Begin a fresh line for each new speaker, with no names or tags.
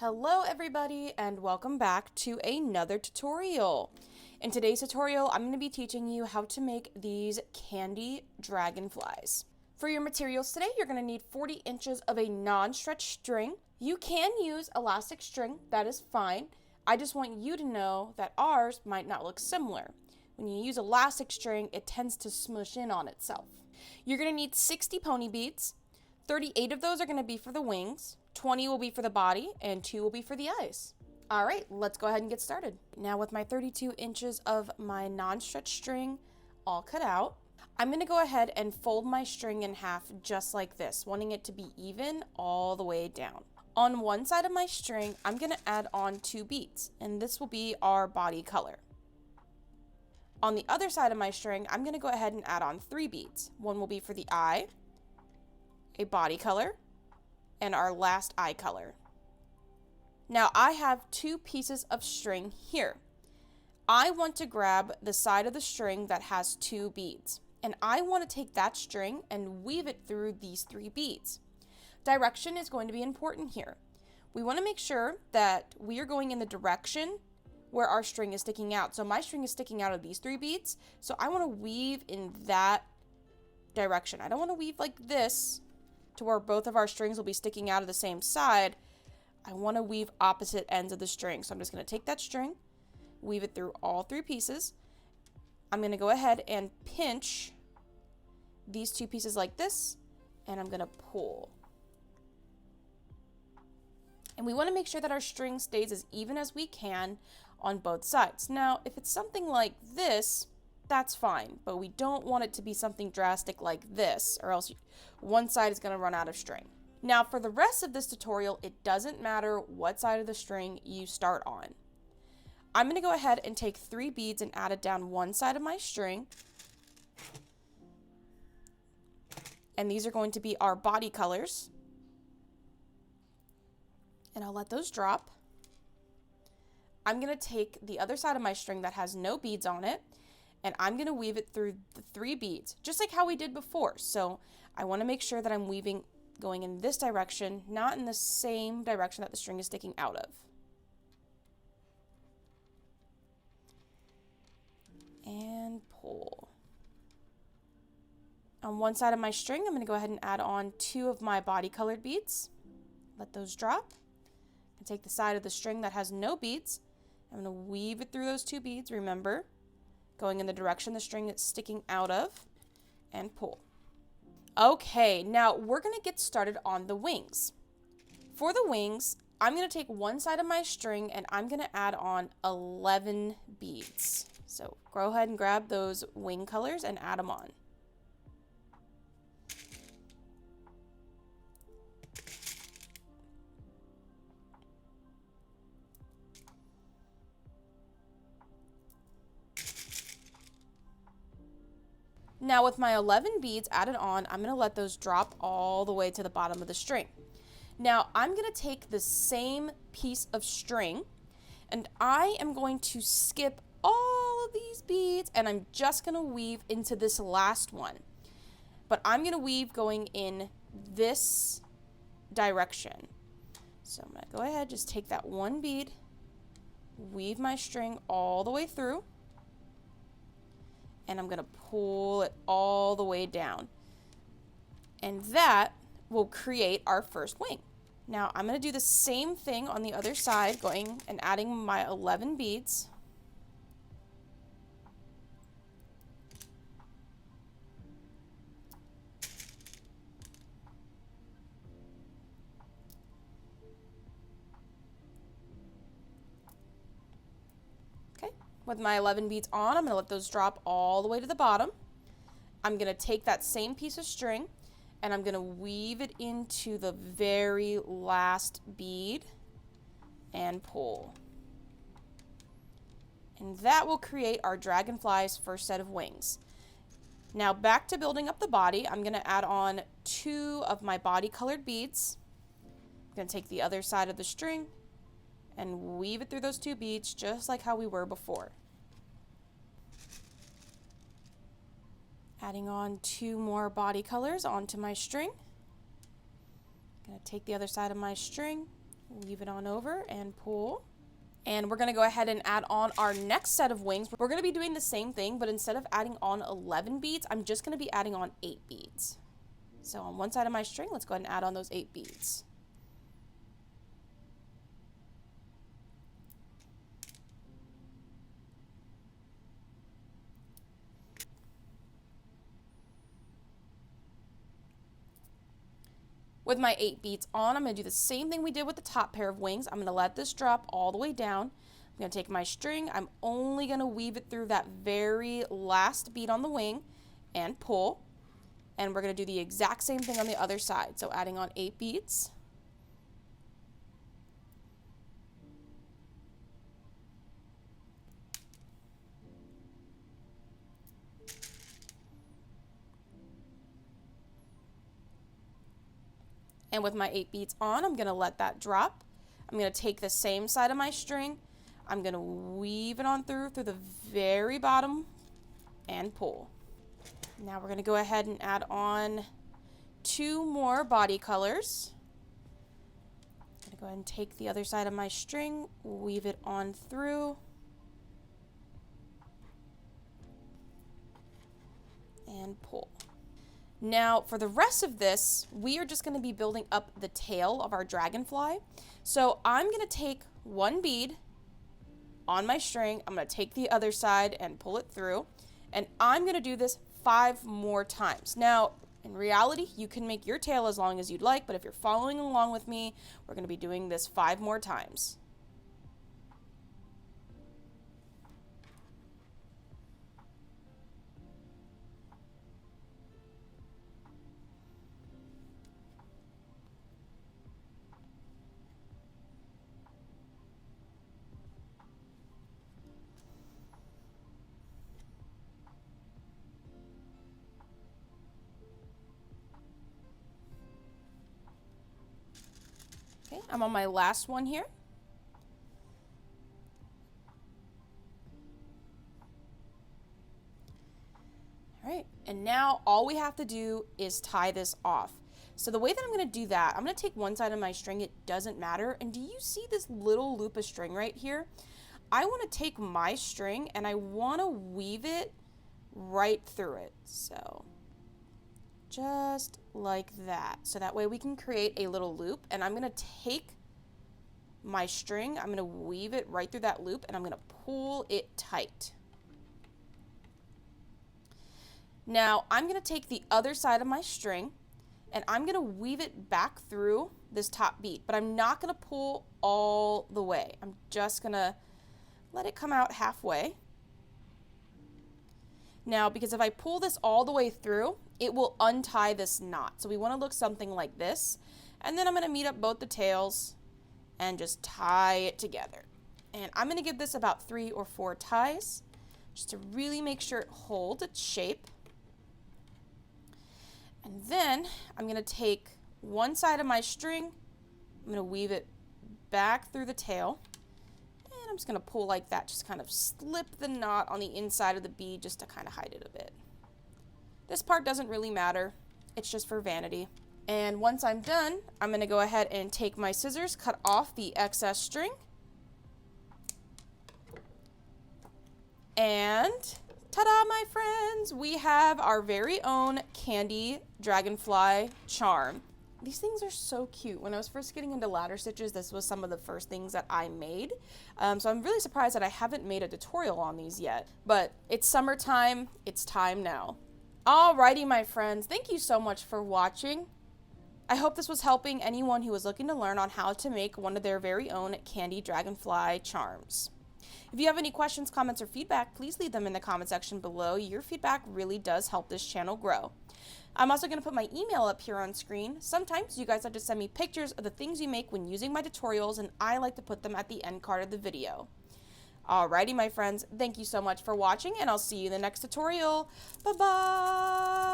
Hello everybody and welcome back to another tutorial. In today's tutorial, I'm going to be teaching you how to make these candy dragonflies. For your materials today, you're going to need 40 inches of a non-stretch string. You can use elastic string, that is fine. I just want you to know that ours might not look similar. When you use elastic string, it tends to smush in on itself. You're going to need 60 pony beads. 38 of those are going to be for the wings, 20 will be for the body, and 2 will be for the eyes. All right, let's go ahead and get started. Now with my 32 inches of my non-stretch string all cut out, I'm going to go ahead and fold my string in half just like this, wanting it to be even all the way down. On one side of my string, I'm going to add on 2 beads, and this will be our body color. On the other side of my string, I'm going to go ahead and add on 3 beads. One will be for the eye, a body color, and our last eye color. Now I have 2 pieces of string here. I want to grab the side of the string that has 2 beads, and I want to take that string and weave it through these 3 beads. Direction is going to be important here. We want to make sure that we are going in the direction where our string is sticking out. So my string is sticking out of these 3 beads, so I want to weave in that direction. I don't want to weave like this to where both of our strings will be sticking out of the same side. I want to weave opposite ends of the string. So I'm just going to take that string, weave it through all 3 pieces. I'm going to go ahead and pinch these 2 pieces like this, and I'm going to pull. And we want to make sure that our string stays as even as we can on both sides. Now, if it's something like this, that's fine, but we don't want it to be something drastic like this, or else one side is going to run out of string. Now, for the rest of this tutorial, it doesn't matter what side of the string you start on. I'm going to go ahead and take 3 beads and add it down one side of my string. And these are going to be our body colors. And I'll let those drop. I'm going to take the other side of my string that has no beads on it, and I'm going to weave it through the 3 beads, just like how we did before. So I want to make sure that I'm weaving going in this direction, not in the same direction that the string is sticking out of. And pull. On one side of my string, I'm going to go ahead and add on 2 of my body colored beads. Let those drop. And take the side of the string that has no beads. I'm going to weave it through those 2 beads, remember, going in the direction the string is sticking out of, and pull. Okay, now we're going to get started on the wings. For the wings, I'm going to take one side of my string and I'm going to add on 11 beads. So go ahead and grab those wing colors and add them on. Now with my 11 beads added on, I'm going to let those drop all the way to the bottom of the string. Now I'm going to take the same piece of string and I am going to skip all of these beads and I'm just going to weave into this last one. But I'm going to weave going in this direction. So I'm going to go ahead, just take that one bead, weave my string all the way through, and I'm going to pull it all the way down. And that will create our first wing. Now I'm going to do the same thing on the other side, going and adding my 11 beads. With my 11 beads on, I'm going to let those drop all the way to the bottom. I'm going to take that same piece of string and I'm going to weave it into the very last bead and pull. And that will create our dragonfly's first set of wings. Now back to building up the body, I'm going to add on 2 of my body colored beads. I'm going to take the other side of the string and weave it through those 2 beads just like how we were before. Adding on 2 more body colors onto my string. I'm going to take the other side of my string, weave it on over and pull. And we're going to go ahead and add on our next set of wings. We're going to be doing the same thing, but instead of adding on 11 beads, I'm just going to be adding on 8 beads. So on one side of my string, let's go ahead and add on those 8 beads. With my 8 beads on, I'm going to do the same thing we did with the top pair of wings. I'm going to let this drop all the way down. I'm going to take my string. I'm only going to weave it through that very last bead on the wing and pull. And we're going to do the exact same thing on the other side. So adding on 8 beads. And with my 8 beads on, I'm going to let that drop. I'm going to take the same side of my string. I'm going to weave it on through the very bottom and pull. Now we're going to go ahead and add on 2 more body colors. I'm going to go ahead and take the other side of my string, weave it on through, and pull. Now for the rest of this, we are just going to be building up the tail of our dragonfly. So I'm going to take 1 bead on my string, I'm going to take the other side and pull it through, and I'm going to do this 5 more times. Now in reality, you can make your tail as long as you'd like, but if you're following along with me, we're going to be doing this 5 more times. Okay, I'm on my last one here. All right, and now all we have to do is tie this off. So the way that I'm going to do that, I'm going to take one side of my string, it doesn't matter, and do you see this little loop of string right here? I want to take my string and I want to weave it right through it. So just like that. So that way we can create a little loop, and I'm going to take my string, I'm going to weave it right through that loop, and I'm going to pull it tight. Now I'm going to take the other side of my string and I'm going to weave it back through this top bead, but I'm not going to pull all the way. I'm just going to let it come out halfway. Now, because if I pull this all the way through, it will untie this knot. So we want to look something like this. And then I'm going to meet up both the tails and just tie it together. And I'm going to give this about 3 or 4 ties just to really make sure it holds its shape. And then I'm going to take one side of my string, I'm going to weave it back through the tail. And I'm just going to pull like that, just kind of slip the knot on the inside of the bead just to kind of hide it a bit. This part doesn't really matter, it's just for vanity. And once I'm done, I'm going to go ahead and take my scissors, cut off the excess string. And ta-da, my friends! We have our very own Kandi Dragonfly charm. These things are so cute. When I was first getting into ladder stitches, this was some of the first things that I made. So I'm really surprised that I haven't made a tutorial on these yet. But it's summertime, it's time now. Alrighty, my friends, thank you so much for watching. I hope this was helping anyone who was looking to learn on how to make one of their very own Kandi Dragonfly charms. If you have any questions, comments, or feedback, please leave them in the comment section below. Your feedback really does help this channel grow. I'm also going to put my email up here on screen. Sometimes you guys have to send me pictures of the things you make when using my tutorials, and I like to put them at the end card of the video. Alrighty, my friends, thank you so much for watching, and I'll see you in the next tutorial. Bye-bye!